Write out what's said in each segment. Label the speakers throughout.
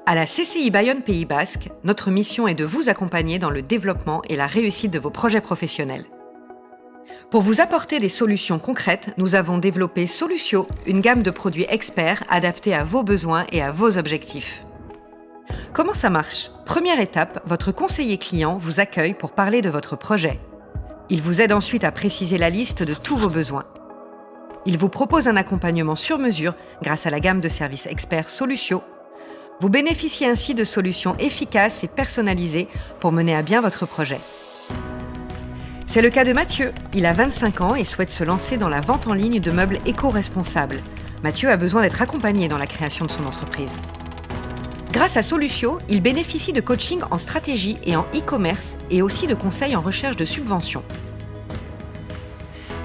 Speaker 1: À la CCI Bayonne Pays Basque, notre mission est de vous accompagner dans le développement et la réussite de vos projets professionnels. Pour vous apporter des solutions concrètes, nous avons développé Solutio, une gamme de produits experts adaptés à vos besoins et à vos objectifs. Comment ça marche ? Première étape, votre conseiller client vous accueille pour parler de votre projet. Il vous aide ensuite à préciser la liste de tous vos besoins. Il vous propose un accompagnement sur mesure grâce à la gamme de services experts Solutio. Vous bénéficiez ainsi de solutions efficaces et personnalisées pour mener à bien votre projet. C'est le cas de Mathieu. Il a 25 ans et souhaite se lancer dans la vente en ligne de meubles éco-responsables. Mathieu a besoin d'être accompagné dans la création de son entreprise. Grâce à Solutio, il bénéficie de coaching en stratégie et en e-commerce et aussi de conseils en recherche de subventions.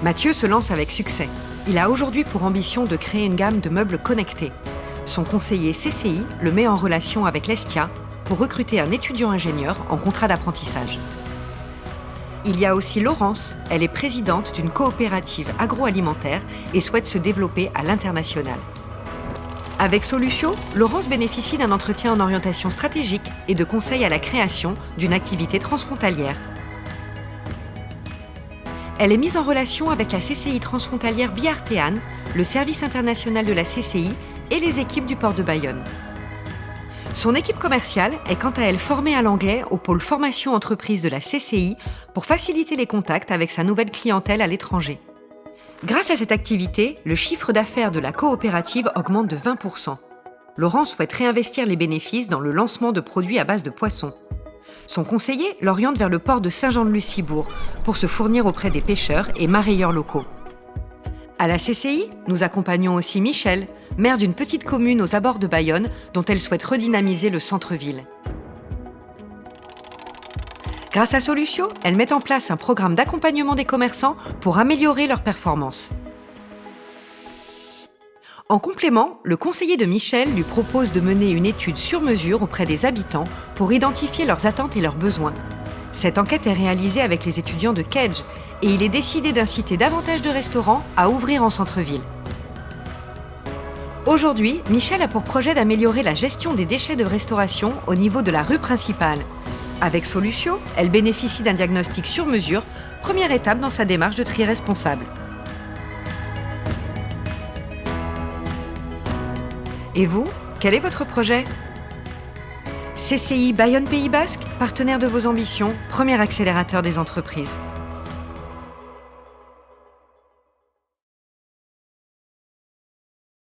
Speaker 1: Mathieu se lance avec succès. Il a aujourd'hui pour ambition de créer une gamme de meubles connectés. Son conseiller CCI le met en relation avec l'Estia pour recruter un étudiant ingénieur en contrat d'apprentissage. Il y a aussi Laurence, elle est présidente d'une coopérative agroalimentaire et souhaite se développer à l'international. Avec Solutio, Laurence bénéficie d'un entretien en orientation stratégique et de conseils à la création d'une activité transfrontalière. Elle est mise en relation avec la CCI transfrontalière Biartéane, le service international de la CCI et les équipes du port de Bayonne. Son équipe commerciale est quant à elle formée à l'anglais au pôle formation entreprise de la CCI pour faciliter les contacts avec sa nouvelle clientèle à l'étranger. Grâce à cette activité, le chiffre d'affaires de la coopérative augmente de 20%. Laurent souhaite réinvestir les bénéfices dans le lancement de produits à base de poissons. Son conseiller l'oriente vers le port de Saint-Jean-de-Luz-Cibourg pour se fournir auprès des pêcheurs et marailleurs locaux. À la CCI, nous accompagnons aussi Michel, maire d'une petite commune aux abords de Bayonne, dont elle souhaite redynamiser le centre-ville. Grâce à Solutio, elle met en place un programme d'accompagnement des commerçants pour améliorer leurs performances. En complément, le conseiller de Michel lui propose de mener une étude sur mesure auprès des habitants pour identifier leurs attentes et leurs besoins. Cette enquête est réalisée avec les étudiants de Kedge et il est décidé d'inciter davantage de restaurants à ouvrir en centre-ville. Aujourd'hui, Michel a pour projet d'améliorer la gestion des déchets de restauration au niveau de la rue principale. Avec Solutio, elle bénéficie d'un diagnostic sur mesure, première étape dans sa démarche de tri responsable. Et vous, quel est votre projet ? CCI Bayonne Pays Basque, partenaire de vos ambitions, premier accélérateur des entreprises.